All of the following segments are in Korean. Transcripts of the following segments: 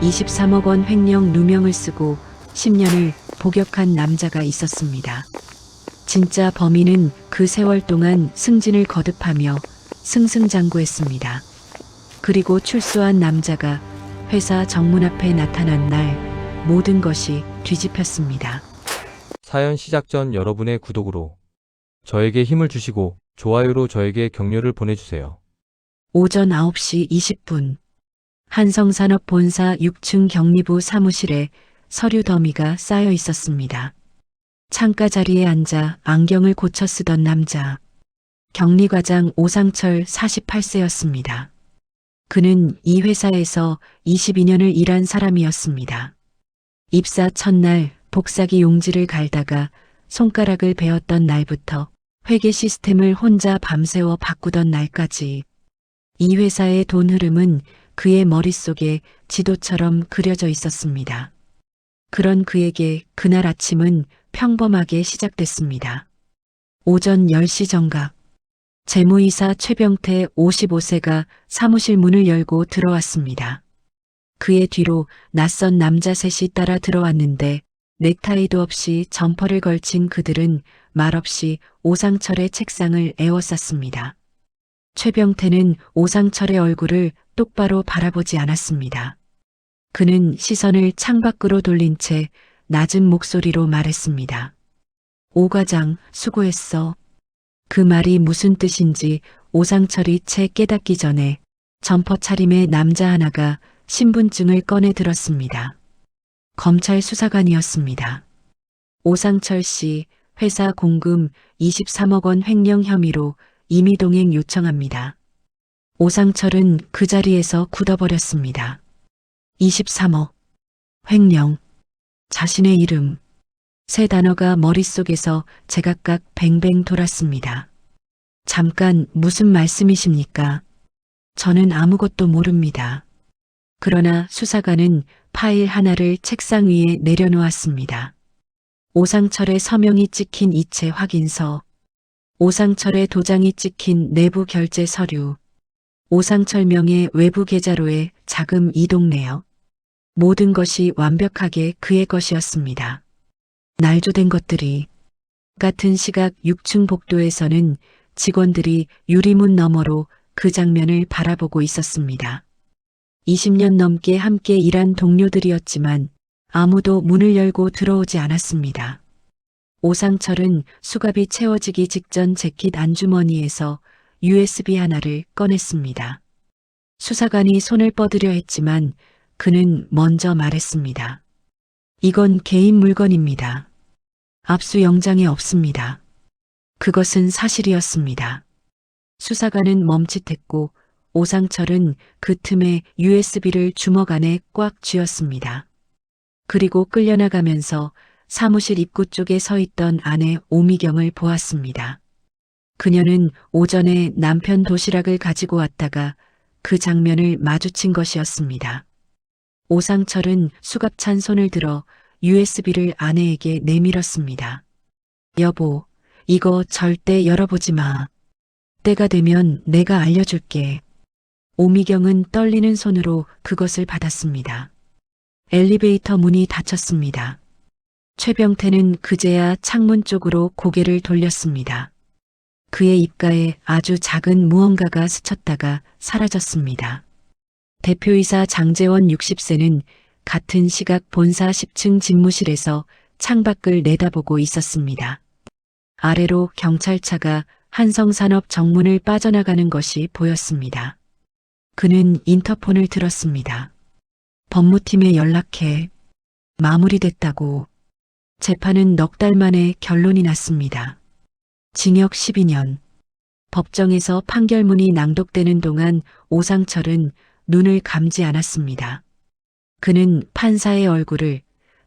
23억 원 횡령 누명을 쓰고 10년을 복역한 남자가 있었습니다. 진짜 범인은 그 세월 동안 승진을 거듭하며 승승장구했습니다. 그리고 출소한 남자가 회사 정문 앞에 나타난 날 모든 것이 뒤집혔습니다. 사연 시작 전 여러분의 구독으로 저에게 힘을 주시고 좋아요로 저에게 격려를 보내주세요. 오전 9시 20분 한성산업 본사 6층 격리부 사무실에 서류 더미가 쌓여 있었습니다. 창가 자리에 앉아 안경을 고쳐 쓰던 남자. 격리과장 오상철 48세였습니다. 그는 이 회사에서 22년을 일한 사람이었습니다. 입사 첫날 복사기 용지를 갈다가 손가락을 베었던 날부터 회계 시스템을 혼자 밤새워 바꾸던 날까지 이 회사의 돈 흐름은 그의 머릿속에 지도처럼 그려져 있었습니다. 그런 그에게 그날 아침은 평범하게 시작됐습니다. 오전 10시 정각 재무이사 최병태 55세가 사무실 문을 열고 들어왔습니다. 그의 뒤로 낯선 남자 셋이 따라 들어왔는데 넥타이도 없이 점퍼를 걸친 그들은 말없이 오상철의 책상을 에워쌌습니다. 최병태는 오상철의 얼굴을 똑바로 바라보지 않았습니다. 그는 시선을 창밖으로 돌린 채 낮은 목소리로 말했습니다. 오 과장, 수고했어. 그 말이 무슨 뜻인지 오상철이 채 깨닫기 전에 점퍼 차림의 남자 하나가 신분증을 꺼내 들었습니다. 검찰 수사관이었습니다. 오상철 씨, 회사 공금 23억 원 횡령 혐의로 임의동행 요청합니다. 오상철은 그 자리에서 굳어버렸습니다. 23억. 횡령. 자신의 이름. 세 단어가 머릿속에서 제각각 뱅뱅 돌았습니다. 잠깐 무슨 말씀이십니까? 저는 아무것도 모릅니다. 그러나 수사관은 파일 하나를 책상 위에 내려놓았습니다. 오상철의 서명이 찍힌 이체 확인서, 오상철의 도장이 찍힌 내부 결제 서류, 오상철 명의 외부 계좌로의 자금 이동 내역. 모든 것이 완벽하게 그의 것이었습니다. 날조된 것들이. 같은 시각 6층 복도에서는 직원들이 유리문 너머로 그 장면을 바라보고 있었습니다. 20년 넘게 함께 일한 동료들이었지만 아무도 문을 열고 들어오지 않았습니다. 오상철은 수갑이 채워지기 직전 재킷 안주머니에서 USB 하나를 꺼냈습니다. 수사관이 손을 뻗으려 했지만 그는 먼저 말했습니다. 이건 개인 물건입니다. 압수영장에 없습니다. 그것은 사실이었습니다. 수사관은 멈칫했고 오상철은 그 틈에 USB를 주먹 안에 꽉 쥐었습니다. 그리고 끌려나가면서 사무실 입구 쪽에 서 있던 아내 오미경을 보았습니다. 그녀는 오전에 남편 도시락을 가지고 왔다가 그 장면을 마주친 것이었습니다. 오상철은 수갑찬 손을 들어 USB를 아내에게 내밀었습니다. 여보, 이거 절대 열어보지 마. 때가 되면 내가 알려줄게. 오미경은 떨리는 손으로 그것을 받았습니다. 엘리베이터 문이 닫혔습니다. 최병태는 그제야 창문 쪽으로 고개를 돌렸습니다. 그의 입가에 아주 작은 무언가가 스쳤다가 사라졌습니다. 대표이사 장재원 60세는 같은 시각 본사 10층 집무실에서 창밖을 내다보고 있었습니다. 아래로 경찰차가 한성산업 정문을 빠져나가는 것이 보였습니다. 그는 인터폰을 들었습니다. 법무팀에 연락해. 마무리됐다고. 재판은 넉 달 만에 결론이 났습니다. 징역 12년. 법정에서 판결문이 낭독되는 동안 오상철은 눈을 감지 않았습니다. 그는 판사의 얼굴을,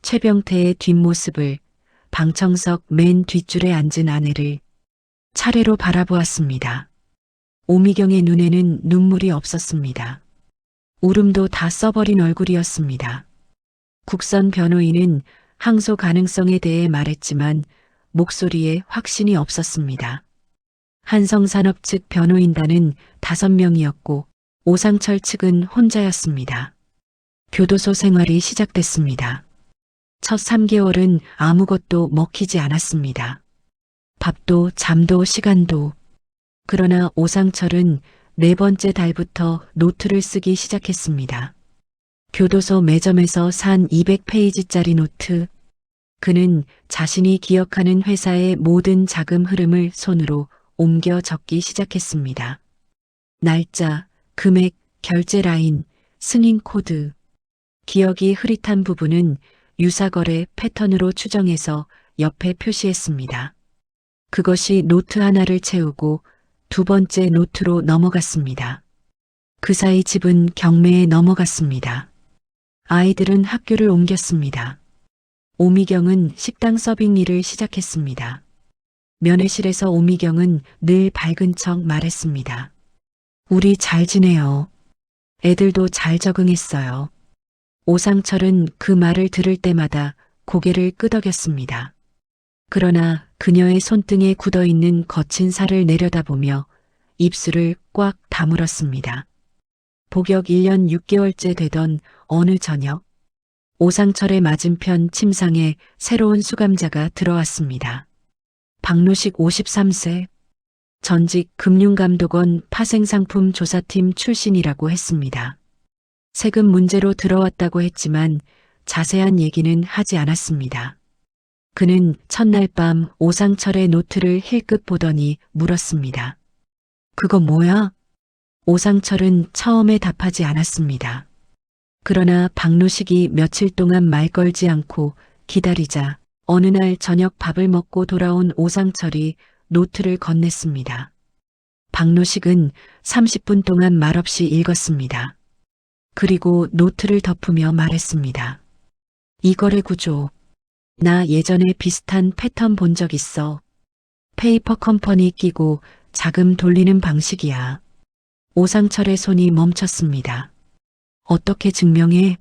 최병태의 뒷모습을, 방청석 맨 뒷줄에 앉은 아내를 차례로 바라보았습니다. 오미경의 눈에는 눈물이 없었습니다. 울음도 다 써버린 얼굴이었습니다. 국선 변호인은 항소 가능성에 대해 말했지만 목소리에 확신이 없었습니다. 한성산업 측 변호인단은 5명이었고 오상철 측은 혼자였습니다. 교도소 생활이 시작됐습니다. 첫 3개월은 아무것도 먹히지 않았습니다. 밥도 잠도 시간도. 그러나 오상철은 4번째 달부터 노트를 쓰기 시작했습니다. 교도소 매점에서 산 200페이지짜리 노트. 그는 자신이 기억하는 회사의 모든 자금 흐름을 손으로 옮겨 적기 시작했습니다. 날짜, 금액, 결제 라인, 승인 코드. 기억이 흐릿한 부분은 유사거래 패턴으로 추정해서 옆에 표시했습니다. 그것이 노트 하나를 채우고 2번째 노트로 넘어갔습니다. 그 사이 집은 경매에 넘어갔습니다. 아이들은 학교를 옮겼습니다. 오미경은 식당 서빙 일을 시작했습니다. 면회실에서 오미경은 늘 밝은 척 말했습니다. 우리 잘 지내요. 애들도 잘 적응했어요. 오상철은 그 말을 들을 때마다 고개를 끄덕였습니다. 그러나 그녀의 손등에 굳어있는 거친 살을 내려다보며 입술을 꽉 다물었습니다. 복역 1년 6개월째 되던 어느 저녁, 오상철의 맞은편 침상에 새로운 수감자가 들어왔습니다. 박노식 53세, 전직 금융감독원 파생상품 조사팀 출신이라고 했습니다. 세금 문제로 들어왔다고 했지만 자세한 얘기는 하지 않았습니다. 그는 첫날 밤 오상철의 노트를 힐끗 보더니 물었습니다. 그거 뭐야? 오상철은 처음에 답하지 않았습니다. 그러나 박노식이 며칠 동안 말 걸지 않고 기다리자 어느 날 저녁 밥을 먹고 돌아온 오상철이 노트를 건넸습니다. 박노식은 30분 동안 말없이 읽었습니다. 그리고 노트를 덮으며 말했습니다. 이 거래 구조. 나 예전에 비슷한 패턴 본 적 있어. 페이퍼 컴퍼니 끼고 자금 돌리는 방식이야. 오상철의 손이 멈췄습니다. 어떻게 증명해?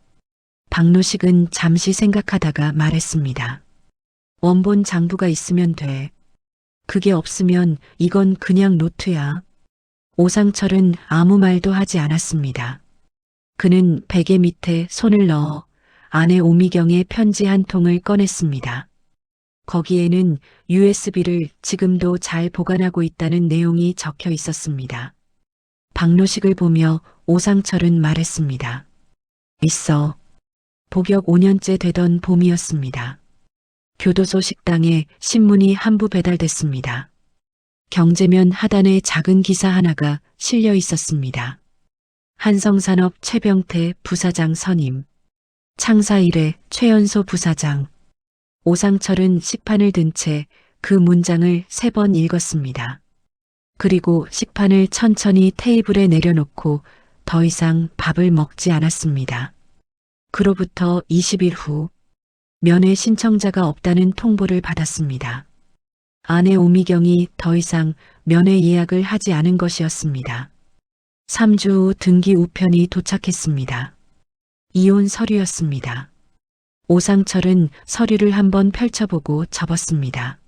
박노식은 잠시 생각하다가 말했습니다. 원본 장부가 있으면 돼. 그게 없으면 이건 그냥 노트야. 오상철은 아무 말도 하지 않았습니다. 그는 베개 밑에 손을 넣어 아내 오미경의 편지 한 통을 꺼냈습니다. 거기에는 USB를 지금도 잘 보관하고 있다는 내용이 적혀 있었습니다. 박노식을 보며 오상철은 말했습니다. 있어. 복역 5년째 되던 봄이었습니다. 교도소 식당에 신문이 한 부 배달됐습니다. 경제면 하단에 작은 기사 하나가 실려 있었습니다. 한성산업 최병태 부사장 선임. 창사1회 최연소 부사장. 오상철은 식판을 든 채 그 문장을 3번 읽었습니다. 그리고 식판을 천천히 테이블에 내려놓고 더 이상 밥을 먹지 않았습니다. 그로부터 20일 후 면회 신청자가 없다는 통보를 받았습니다. 아내 오미경이 더 이상 면회 예약을 하지 않은 것이었습니다. 3주 후 등기 우편이 도착했습니다. 이혼 서류였습니다. 오상철은 서류를 한번 펼쳐보고 접었습니다.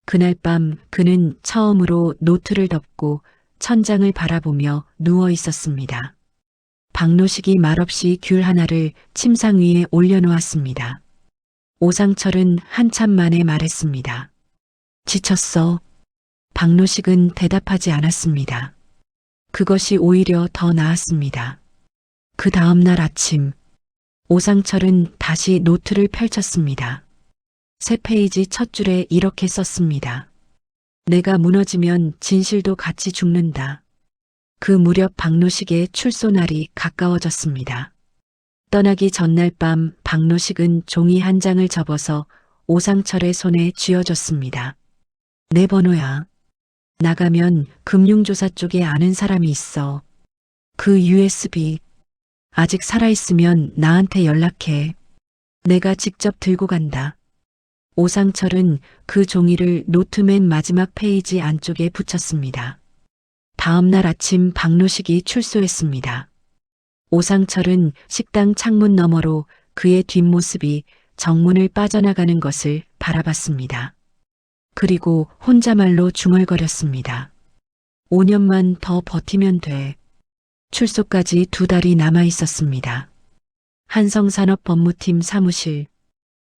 그날 밤 그는 처음으로 노트를 덮고 천장을 바라보며 누워 있었습니다. 박노식이 말없이 귤 하나를 침상 위에 올려놓았습니다. 오상철은 한참 만에 말했습니다. 지쳤어. 박노식은 대답하지 않았습니다. 그것이 오히려 더 나았습니다. 그 다음 날 아침, 오상철은 다시 노트를 펼쳤습니다. 3페이지 첫 줄에 이렇게 썼습니다. 내가 무너지면 진실도 같이 죽는다. 그 무렵 박노식의 출소 날이 가까워졌습니다. 떠나기 전날 밤 박노식은 종이 한 장을 접어서 오상철의 손에 쥐어줬습니다. 내 번호야. 나가면 금융조사 쪽에 아는 사람이 있어. 그 USB 아직 살아있으면 나한테 연락해. 내가 직접 들고 간다. 오상철은 그 종이를 노트 맨 마지막 페이지 안쪽에 붙였습니다. 다음 날 아침 박노식이 출소했습니다. 오상철은 식당 창문 너머로 그의 뒷모습이 정문을 빠져나가는 것을 바라봤습니다. 그리고 혼자말로 중얼거렸습니다. 5년만 더 버티면 돼. 출소까지 2달이 남아 있었습니다. 한성산업법무팀 사무실.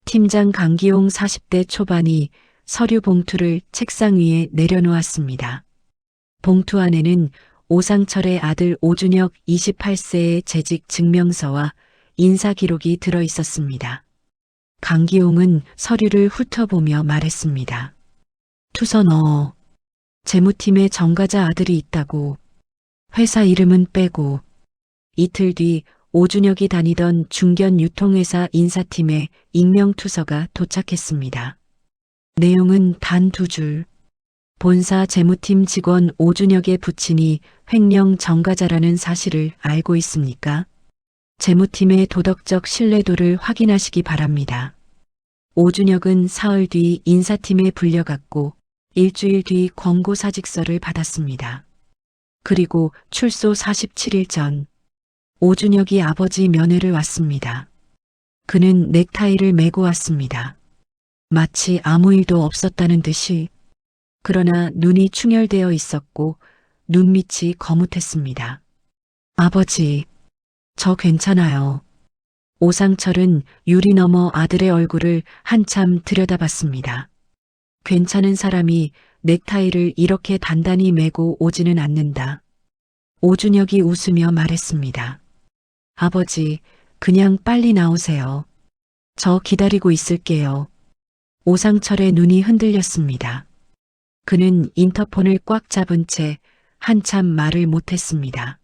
팀장 강기용 40대 초반이 서류 봉투를 책상 위에 내려놓았습니다. 봉투 안에는 오상철의 아들 오준혁 28세의 재직 증명서와 인사 기록이 들어 있었습니다. 강기용은 서류를 훑어보며 말했습니다. 투서 넣어. 재무팀에 정과자 아들이 있다고. 회사 이름은 빼고. 이틀 뒤 오준혁이 다니던 중견 유통회사 인사팀에 익명투서가 도착했습니다. 내용은 단 2줄. 본사 재무팀 직원 오준혁의 부친이 횡령 정과자라는 사실을 알고 있습니까? 재무팀의 도덕적 신뢰도를 확인하시기 바랍니다. 오준혁은 사흘 뒤 인사팀에 불려갔고 일주일 뒤 권고사직서를 받았습니다. 그리고 출소 47일 전 오준혁이 아버지 면회를 왔습니다. 그는 넥타이를 메고 왔습니다. 마치 아무 일도 없었다는 듯이. 그러나 눈이 충혈되어 있었고 눈밑이 거뭇했습니다. 아버지, 저 괜찮아요. 오상철은 유리 너머 아들의 얼굴을 한참 들여다봤습니다. 괜찮은 사람이 넥타이를 이렇게 단단히 메고 오지는 않는다. 오준혁이 웃으며 말했습니다. 아버지, 그냥 빨리 나오세요. 저 기다리고 있을게요. 오상철의 눈이 흔들렸습니다. 그는 인터폰을 꽉 잡은 채 한참 말을 못했습니다.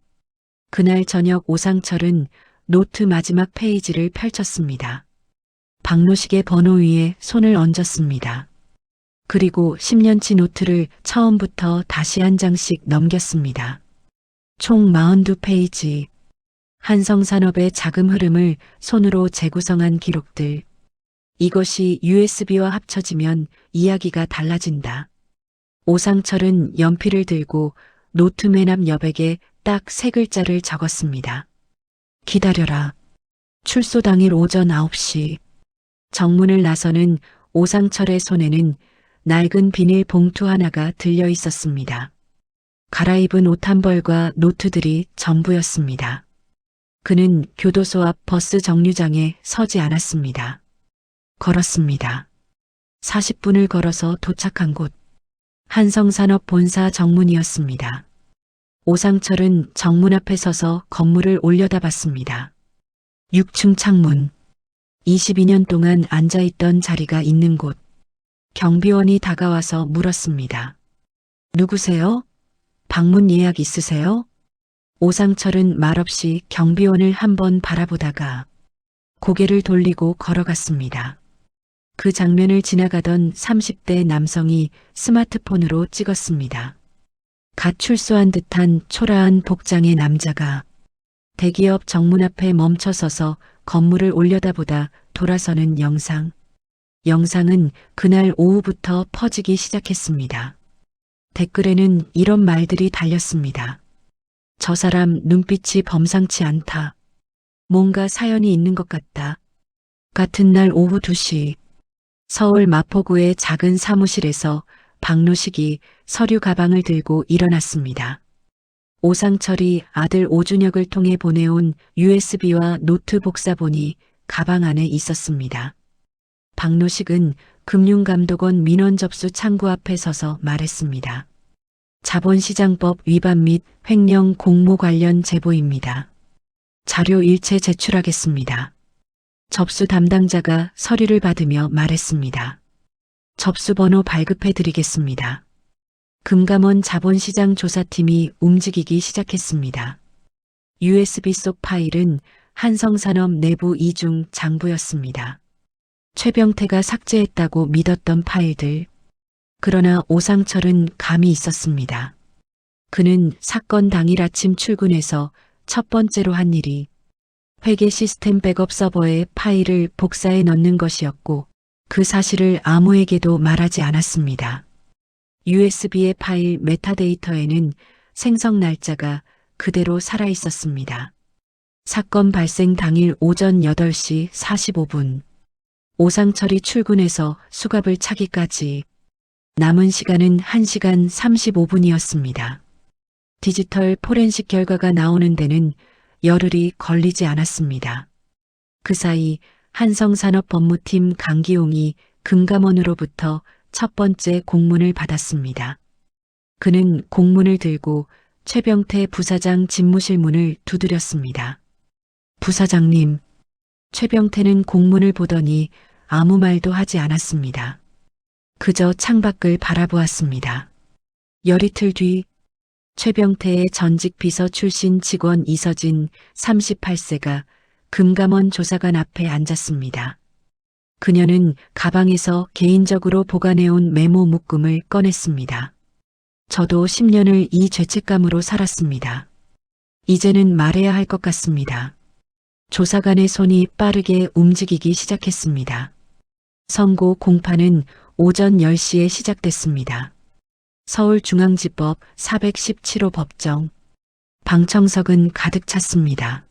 그날 저녁 오상철은 노트 마지막 페이지를 펼쳤습니다. 박노식의 번호 위에 손을 얹었습니다. 그리고 10년치 노트를 처음부터 다시 한 장씩 넘겼습니다. 총 42페이지. 한성산업의 자금 흐름을 손으로 재구성한 기록들. 이것이 USB와 합쳐지면 이야기가 달라진다. 오상철은 연필을 들고 노트 맨 앞 여백에 딱 3글자를 적었습니다. 기다려라. 출소 당일 오전 9시. 정문을 나서는 오상철의 손에는 낡은 비닐 봉투 하나가 들려 있었습니다. 갈아입은 옷 한 벌과 노트들이 전부였습니다. 그는 교도소 앞 버스 정류장에 서지 않았습니다. 걸었습니다. 40분을 걸어서 도착한 곳. 한성산업 본사 정문이었습니다. 오상철은 정문 앞에 서서 건물을 올려다봤습니다. 6층 창문. 22년 동안 앉아있던 자리가 있는 곳. 경비원이 다가와서 물었습니다. 누구세요? 방문 예약 있으세요? 오상철은 말없이 경비원을 한번 바라보다가 고개를 돌리고 걸어갔습니다. 그 장면을 지나가던 30대 남성이 스마트폰으로 찍었습니다. 갓 출소한 듯한 초라한 복장의 남자가 대기업 정문 앞에 멈춰서서 건물을 올려다보다 돌아서는 영상. 영상은 그날 오후부터 퍼지기 시작했습니다. 댓글에는 이런 말들이 달렸습니다. 저 사람 눈빛이 범상치 않다. 뭔가 사연이 있는 것 같다. 같은 날 오후 2시 서울 마포구의 작은 사무실에서 박노식이 서류 가방을 들고 일어났습니다. 오상철이 아들 오준혁을 통해 보내온 USB와 노트 복사본이 가방 안에 있었습니다. 박노식은 금융감독원 민원 접수 창구 앞에 서서 말했습니다. 자본시장법 위반 및 횡령 공모 관련 제보입니다. 자료 일체 제출하겠습니다. 접수 담당자가 서류를 받으며 말했습니다. 접수번호 발급해 드리겠습니다. 금감원 자본시장 조사팀이 움직이기 시작했습니다. USB 속 파일은 한성산업 내부 이중 장부였습니다. 최병태가 삭제했다고 믿었던 파일들. 그러나 오상철은 감이 있었습니다. 그는 사건 당일 아침 출근해서 첫 번째로 한 일이 회계 시스템 백업 서버에 파일을 복사해 넣는 것이었고 그 사실을 아무에게도 말하지 않았습니다. USB의 파일 메타데이터에는 생성 날짜가 그대로 살아 있었습니다. 사건 발생 당일 오전 8시 45분. 오상철이 출근해서 수갑을 차기까지 남은 시간은 1시간 35분이었습니다. 디지털 포렌식 결과가 나오는 데는 열흘이 걸리지 않았습니다. 그 사이 한성산업법무팀 강기용이 금감원으로부터 첫 번째 공문을 받았습니다. 그는 공문을 들고 최병태 부사장 집무실 문을 두드렸습니다. 부사장님, 최병태는 공문을 보더니 아무 말도 하지 않았습니다. 그저 창밖을 바라보았습니다. 열이틀 뒤 최병태의 전직 비서 출신 직원 이서진 38세가 금감원 조사관 앞에 앉았습니다. 그녀는 가방에서 개인적으로 보관해온 메모 묶음을 꺼냈습니다. 저도 10년을 이 죄책감으로 살았습니다. 이제는 말해야 할 것 같습니다. 조사관의 손이 빠르게 움직이기 시작했습니다. 선고 공판은 오전 10시에 시작됐습니다. 서울중앙지법 417호 법정. 방청석은 가득 찼습니다.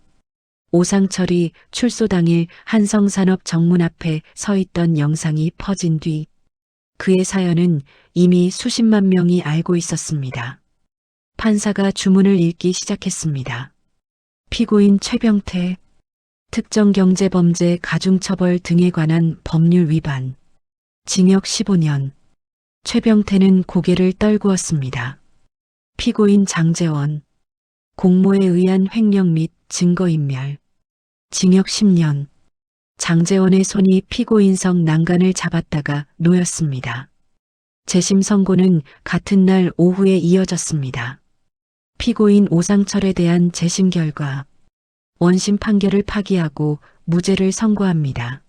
오상철이 출소 당일 한성산업 정문 앞에 서 있던 영상이 퍼진 뒤 그의 사연은 이미 수십만 명이 알고 있었습니다. 판사가 주문을 읽기 시작했습니다. 피고인 최병태, 특정경제범죄 가중처벌 등에 관한 법률 위반, 징역 15년. 최병태는 고개를 떨구었습니다. 피고인 장재원, 공모에 의한 횡령 및 증거인멸, 징역 10년. 장재원의 손이 피고인석 난간을 잡았다가 놓였습니다. 재심 선고는 같은 날 오후에 이어졌습니다. 피고인 오상철에 대한 재심 결과 원심 판결을 파기하고 무죄를 선고합니다.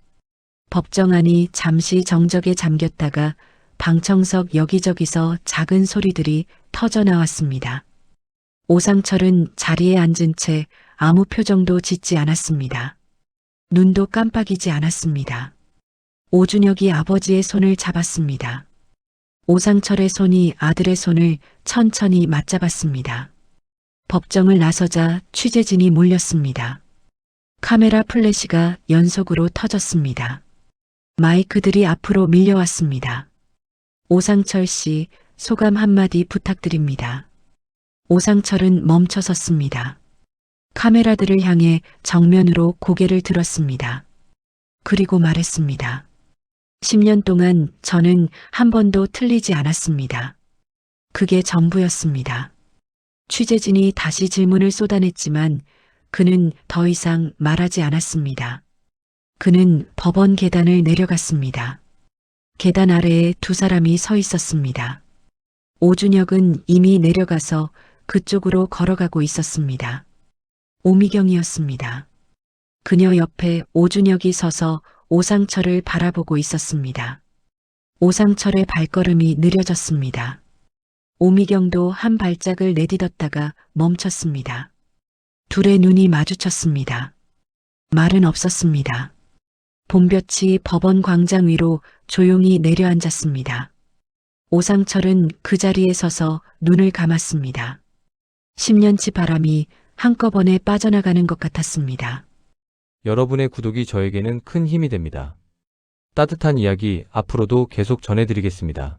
법정 안이 잠시 정적에 잠겼다가 방청석 여기저기서 작은 소리들이 터져 나왔습니다. 오상철은 자리에 앉은 채 아무 표정도 짓지 않았습니다. 눈도 깜빡이지 않았습니다. 오준혁이 아버지의 손을 잡았습니다. 오상철의 손이 아들의 손을 천천히 맞잡았습니다. 법정을 나서자 취재진이 몰렸습니다. 카메라 플래시가 연속으로 터졌습니다. 마이크들이 앞으로 밀려왔습니다. 오상철 씨, 소감 한마디 부탁드립니다. 오상철은 멈춰섰습니다. 카메라들을 향해 정면으로 고개를 들었습니다. 그리고 말했습니다. 10년 동안 저는 한 번도 틀리지 않았습니다. 그게 전부였습니다. 취재진이 다시 질문을 쏟아냈지만 그는 더 이상 말하지 않았습니다. 그는 법원 계단을 내려갔습니다. 계단 아래에 두 사람이 서 있었습니다. 오준혁은 이미 내려가서 그쪽으로 걸어가고 있었습니다. 오미경이었습니다. 그녀 옆에 오준혁이 서서 오상철을 바라보고 있었습니다. 오상철의 발걸음이 느려졌습니다. 오미경도 한 발짝을 내딛었다가 멈췄습니다. 둘의 눈이 마주쳤습니다. 말은 없었습니다. 봄볕이 법원 광장 위로 조용히 내려앉았습니다. 오상철은 그 자리에 서서 눈을 감았습니다. 10년치 바람이 한꺼번에 빠져나가는 것 같았습니다. 여러분의 구독이 저에게는 큰 힘이 됩니다. 따뜻한 이야기 앞으로도 계속 전해드리겠습니다.